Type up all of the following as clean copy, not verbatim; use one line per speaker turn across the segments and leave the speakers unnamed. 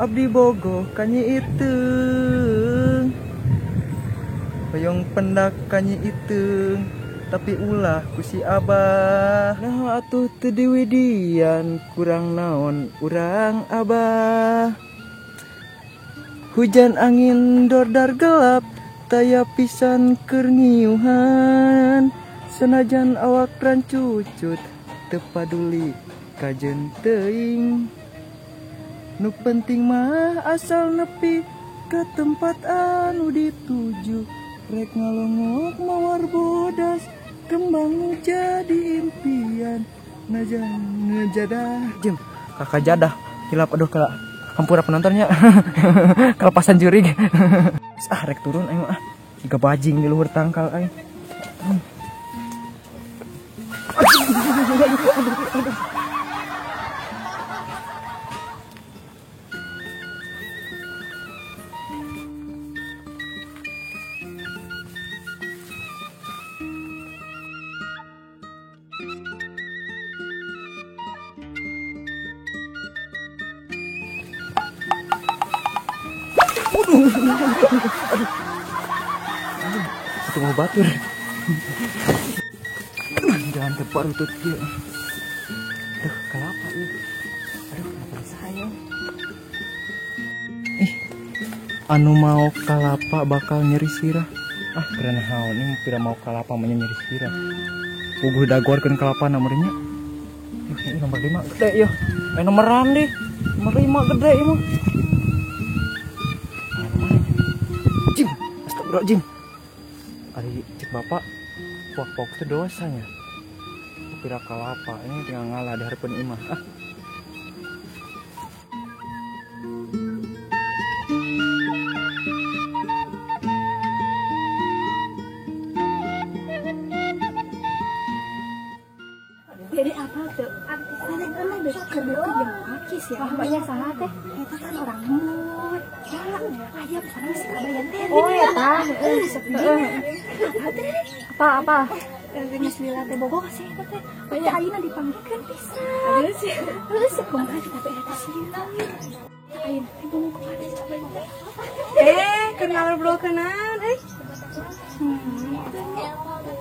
abdi bogoh kanyi iteng, hoyong pendak kanyi iteng, tapi ulah ku si abah. Nah atuh teu diwidian kurang naon urang abah. Hujan angin dordar gelap taya pisan keur ngiuhan, senajan awak rancucut teu paduli kajeun teuing. Nu penting mah asal nepi ka tempat anu dituju, rek ngalongok mawar bodas kembang jadi impian najan ngejadah. Jem kakak jadah hilap aduh ka hampura penontonnya. Kelepasan jurig. Rek turun ayo siga bajing di luhur tangkal aing. Itu mau batur. Jangan tepat lutut dia. Aduh, kelapa ya. Aduh, kenapa saya? Anu mau kalapa bakal nyeri sirah. Keren haun ini tidak mau kalapa nyeri sirah. Puguh dagorkeun kalapa nomornya. Ini nomor 5 gede ya. Nomoran deh. Nomor 5 gede ieu. Jim, astagfirullahaladzim. Ari cek bapak, pok-pok itu dosanya. Pira kalapa ini tinggal ngalah di harapan imah.
Jadi apa tuh? Ada kan besok kerja pakis ya. Banyak salah teh. Eta kan orang mut. Ya, aja sana sih kabayan teh. Oh ya tah. Apa? Geus lila teh bogo kasih eta teh. Banyak ayeuna dipanggilkeun pisan. Geus sih. Geus kumaha tapi eta sih. Ayeuna teh bogo kumaha kabayan teh. Keur ngobrol-ngobrolkeunaan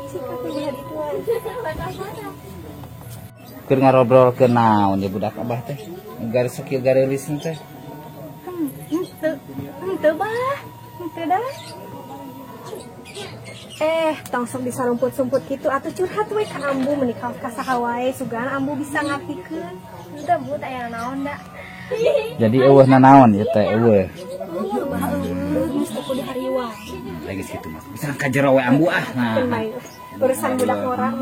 Sikap lihat itu aja.
Keur ngarobrol ke naon ya budak abah teh garis sakil garis teh
henteu bah henteu dah tong sok disarumput-sumput gitu atuh curhat we ka ambu menikah ka saha wae sugan ambu bisa ngartikeun udah bu aya naon da
jadi eueuh nanaon ya teh eueuh
mesti kudu hariwa
lagi situ mas bisa ka jero we ambu nah
urusan budak orang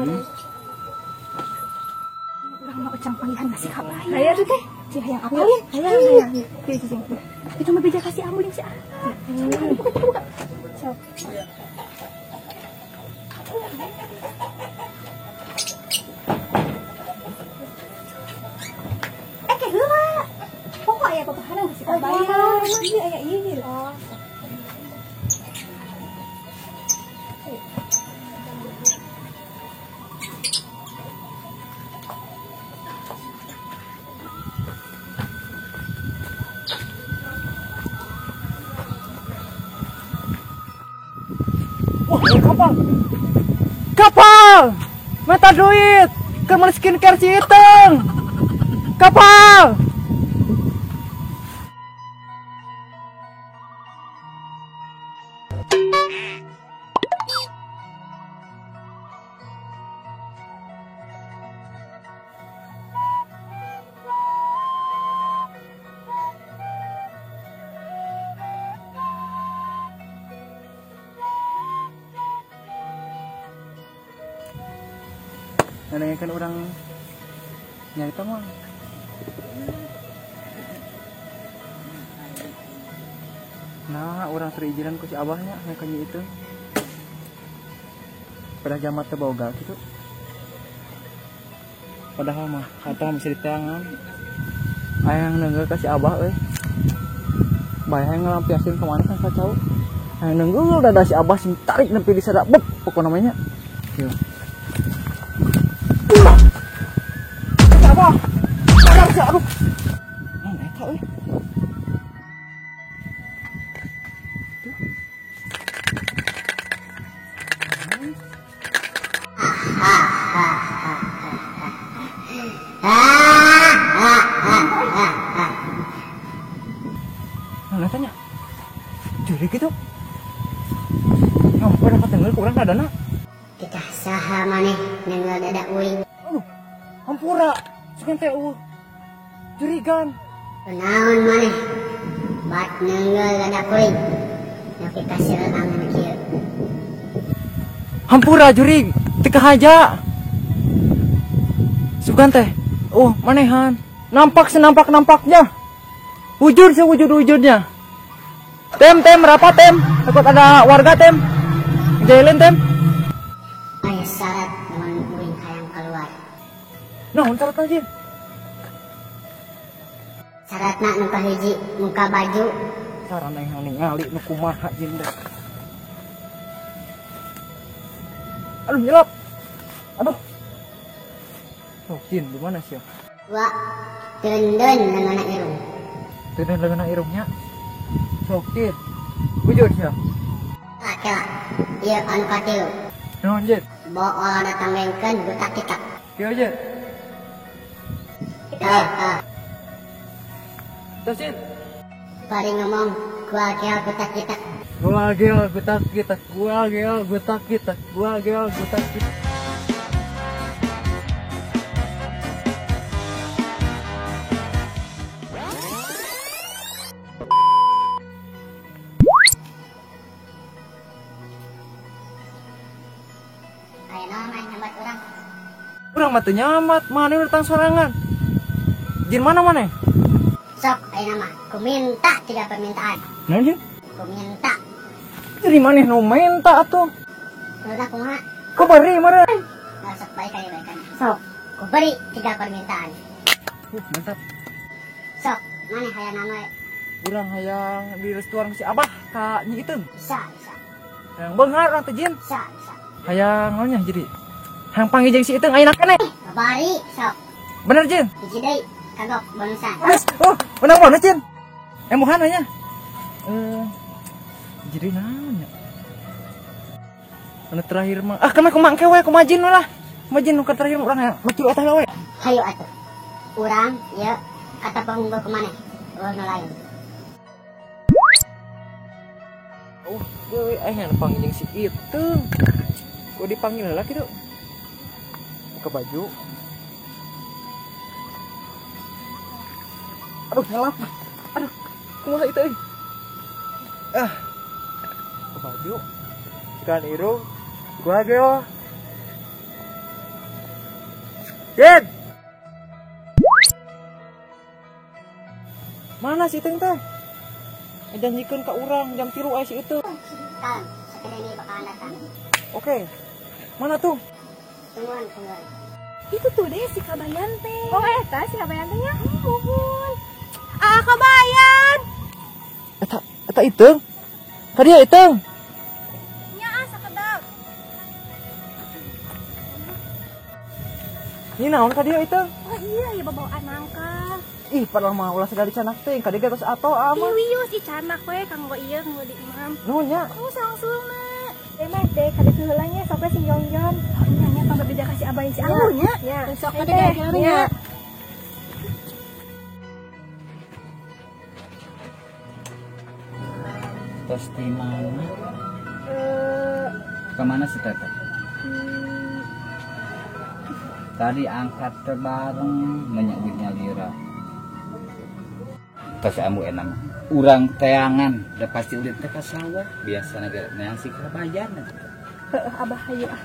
mau ucap panggilan nasi kabar. Ayah tuh teh, sih yang apalin? Ayah. Itu mah beda kasih ambu sih. Buka. Sok. Kayak heula. Pokok aya papahan nasi kabar. Iya aya ieu. Oh.
Kapal, mata duit, kamar skincare si Iteng. Kapal. Nanyakan orang nyari tamu. Nah, orang terizinan ku si abahnya ngakanya itu. Pada jamat teh boga gitu. Padahal mah kata bisa diteangan. Ayang neunggeuh ka si abah euy. Bae hayang ngalampiaskeun ka mana kan kacau. Hayang neunggeuh da si abah sing tarik nepi di sada bep pokona namanya. Kieu. Abah. Aduh. Eta euy. Hampura. Sugan teh jurigan.
Kenaon maneh? Bat neungeul ada kuring. Nepi ka seueang kieu.
Hampura jurig, teu kahaja. Sugan teh. Oh, manehan. Nampak senampak-nampaknya. Wujud sewujud-wujudnya. Tem, rapat tem. Takut ada warga tem. Jailin tem.
Aya syarat namun kuring hayang keluar.
Naon syarat aja?
Syaratna nu kahiji muka baju.
Sarana yang ningali nu kumaha jin teh. Aduh, nyelap. Aduh. Oh, jin di mana sih?
Dua, deun-deun leungeunna irung.
Teu leungeunna irungnya. Sok jin. Wujud sih.
Akela, ieu anu katilu.
Naon jin?
Bool datanggengkeun butak-kitak.
Kieu jin. Terus jin.
Bari ngomong gua kieu butak-kitak.
Gua gel gutak kita, gua gel gutak kita, gua gel gutak kita.
Aya naon main nyambat urang?
Urang mah teu nyamat, mana datang sorangan. Jin mana?
Sok ayeuna mah ku minta 3 permintaan.
Naon jin?
Ku minta.
Dari maneh nu minta atuh?
Udah kumaha?
Ku beri meureun.
Sok baik-baikan. Sok, ku beri 3 permintaan.
Mantap.
Sok, maneh hayang we?
Urang hayang di restoran si Abah ka Nyi Iteung.
Bisa.
Hayang beunghar urang teh jin.
Bisa.
Hayang naon nya jadi? Hayang panggil jeung si Iteung ayeuna keneh.
Babari, sok.
Bener jin?
Hiji deui, kagok bonusan.
Oh, menang mana jin? Emohan nya. Jadi naon nya? Anu terakhir mah kana kumangke we kumajin lah. Kumajin nu terakhir urang hayang lucu eta we.
Hayu atuh. Urang ieu kata panggul ku maneh. Nu lain.
Oh, deui hayang panggil jeung si Iteung. Kok dipanggil heula kitu? Buka baju. Aduh, ngelap. Aduh, kumaha itu euy? Buka baju. Ikan irung. Gua geo. Jin. Mana si Iteung teh? Janjikeun ka urang jam 3 aya si Iteung.
Kan, sakeudeui bakalan datang.
Oke. Mana tuh?
Tungguan.
Itu tuh deh si Kabayan teh. Oh eta si Kabayan teh nya. Muhun. Kabayan.
Eta Iteung. Ka dia Iteung.
Nya sakedap.
Ini naon ka dia Iteung?
Oh iya ya babawaan nangka.
Ih, padahal mah ulah segala canak teh, ka dia geus ato ama.
Wius icanak we kanggo ieu kanggo di imam.
Nuhun nya.
Oh sangsulna. Mas teh kada heula nya sok si Yongyon. Nya nya pang berbeda ka si Abah si Alu nya. Nya. Sok kada gara-gara.
Tos di mana? Kemana si Teteh? Tadi angkat terbareng menyebutnya Lira. Tos amu enam. Urang teangan, udah pasti udah teh ka sawah. Biasa negara yang si Kabayan.
Abah hayu ah.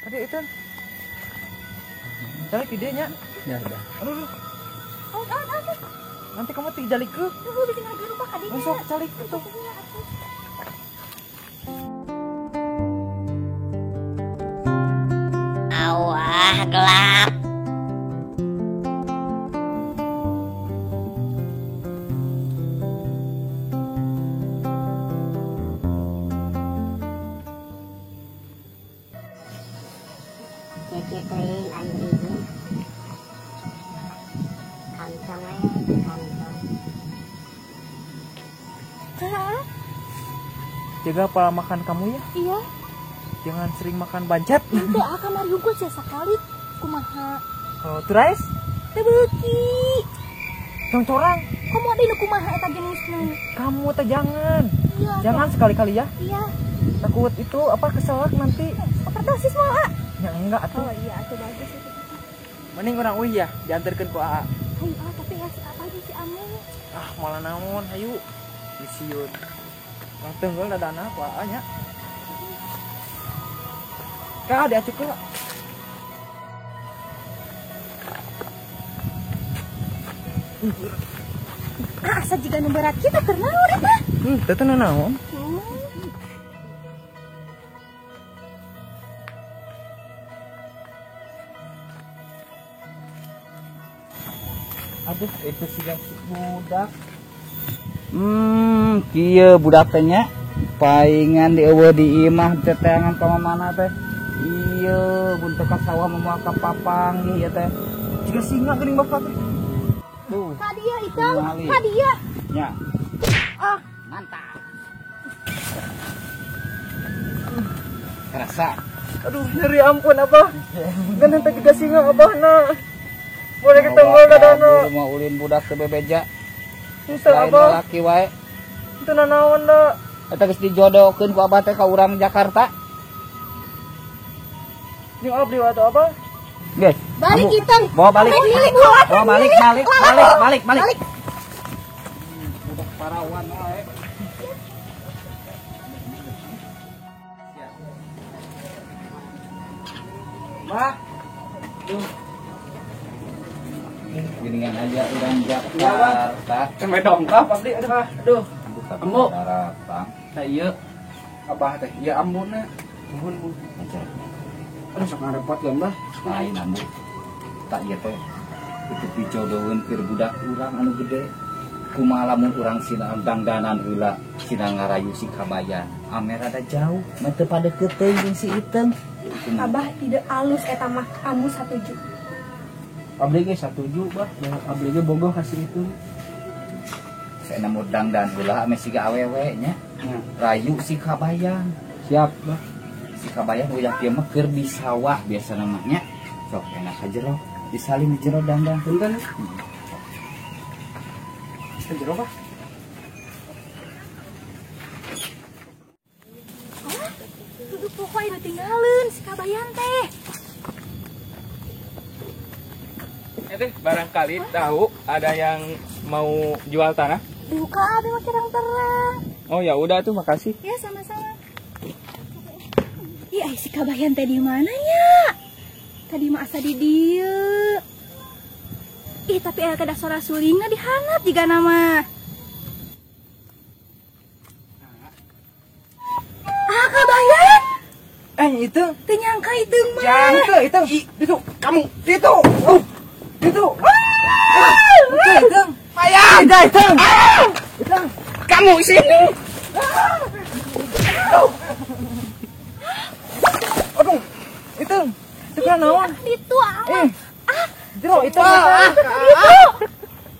Tadi Iteung. Calik ide nya.
Ya udah.
Aduh.
Oh,
Nanti kamu tinggal ke.
tunggu bikin lagi lupa ka dinya.
Masuk calik itu.
Awah, gelap. Ceceting anjing. Kantong kantong.
Jaga pola makan kamu ya.
Iya.
Jangan sering makan bancet.
Itu kamar hungkul sih sekali. Kumaha?
Kalau turais,
Teu beuki.
corang.
Kamu ada nu kumaha eta jenisna?
Kamu teh jangan.
Iya.
Jangan sekali-kali ya.
Iya.
Takut itu apa keselak nanti.
Overdosis malah.
Ya enggak atuh.
Oh iya, itu bagus itu.
Mending orang euy ya, diantarkeun ku AA.
Ayo, tapi ngasih apa aja si Ame?
Ah, malah naon, hayu. Misiun. Lang teunggul dadana ku AA nya. Ka diacuk heula.
Asa jika nu berat kita ternaon eta?
Teu teu naon.
Aduh, itu si budak. Kieu budak teh nya. Paingan di eueuh di imah teteangan ka mana teh. Ieu buntu ka sawah memoal ka papang ieu teh.
Jika singa geuning bapak teh.
Tuh.
Hadiah itu,
Kembali.
hadiah.
Nya.
Ah,
Mantap. Kerasa.
Aduh, nyeri ampun abah. Kan teh juga singa abahna. Boleh ketenggol dadana.
Mau ulin budak teu bebeja.
Henteu
Lain
abah.
laki wae.
Teu nanaon da.
Eta geus dijodohkeun ku abah teh ka urang Jakarta.
Jeung abdi wae atuh abah.
Geus.
balik
kamu
kita.
Bawa balik. Bawa balik.
Balik.
Budak parawan wae. Mbak. Tuh. Giningan aja urang Jakarta.
Sampai dongkap abdi aduh. Ambo.
Datang.
Nah iya. Abah teh ieu ambunna. Ambun bu. Aduh sok ngarepot kan bah.
Lain ambu. Tak ieu teh. Itu dijodoheun keur budak urang anu gede. Kumaha lamun urang sina dangdanan heula sina ngarayu si kabayan. Amer ada jauh, mah teu pada keteuing jeung si Iteung.
Abah tidak halus eta mah, ambu satuju.
Abdi ge satuju bah. Yang abdi ge bogoh kasih itu.
Saya nemu dangdan heula ame siga awewe nya. Rayu si kabayan.
Siap bah.
Si kabayan uyak ieu mah keur di sawah biasa namanya. Sok enak ka jero. Disalin di jero dangdan.
Punten. Jero bah.
Duduk pokoknya tinggalin si kabayan teh.
Itu barangkali tahu ada yang mau jual tanah.
Buka abi mah terang-terang.
Oh ya udah tuh, makasih.
Ya sama-sama. Ih, si kabayan teh di mananya? Tadi mah asa di dieu. Ih, tapi aya kada suara sulinga dihanap jiga nama. Ah, kabayan?
Itu.
Teu nyangka itu mah.
Jangke itu. Itu kamu. Itu. Itu. Itu. Ayah. Itu. Itu. Kamu sini. Aduh. Itu. Itu kan naon?
Itu ah.
Jero itu.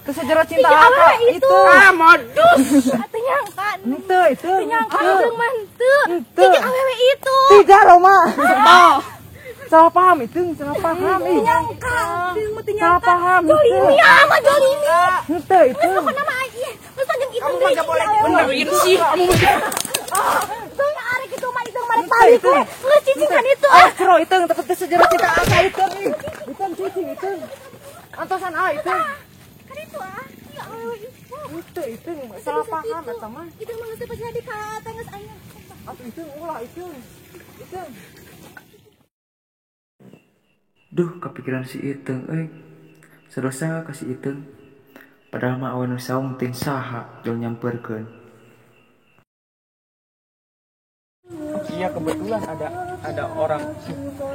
Itu sejarah cinta
Iya,
apa?
itu.
Modus.
Teu nyangka.
Itu.
Teu nyangka itu mah teu.
Henteu.
Tiga awewe itu.
Tidak, Roma. Salah paham itu, salah paham.
Teu nyangka. Teu mah teu
Salah
nyangka.
paham itu.
Jolimi mah jolimi.
Itu.
Apa nama ieu? Terus jeung itu
Kamu mah gak boleh benerin sih. Kamu
Tuh arek itu mah itu mah balik we. Geus cicingan itu.
Cero itu tetep sejarah cinta apa itu nih? Bukan cicing itu. Antosan itu.
Kan itu ah. Ya awewe itu.
Itu salah paham eta mah.
Itu mah geus pas jadi ka tenggeus aya.
Atuh itu ulah itu. Itu. Duh, kepikiran si Iteung Sedosa kasih Iteung. Padahal mah awan saung ting saha jeung nyamperkeun.
Iya, kebetulan ada orang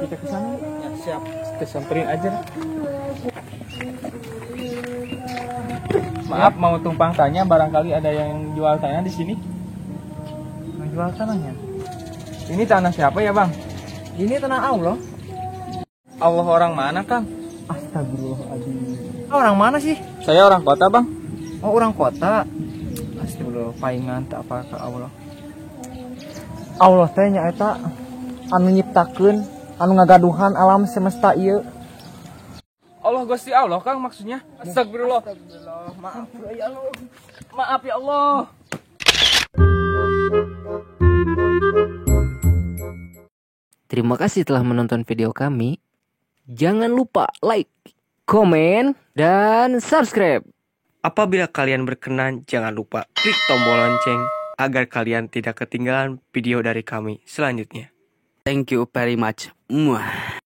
kita kesana. Ya siap, kita samperin aja. Maaf, mau tumpang tanya, barangkali ada yang jual tanah di sini.
Menjual tanahnya.
Ini tanah siapa ya, Bang?
Ini tanah Allah.
Allah orang mana, Kang?
Astagfirullahaladzim. Orang mana sih?
Saya orang kota, Bang.
Oh, orang kota. Astagfirullah, paingan tak apa ke Allah. Allah teh nya eta anu nyiptakeun, anu ngagaduhan alam semesta ieu.
Allah Gusti Allah, Kang, maksudnya. Astagfirullah.
Maaf ya Allah.
Maaf ya Allah.
Terima kasih telah menonton video kami. Jangan lupa like, komen, dan subscribe.
Apabila kalian berkenan, jangan lupa klik tombol lonceng agar kalian tidak ketinggalan video dari kami selanjutnya.
Thank you very much. Muah.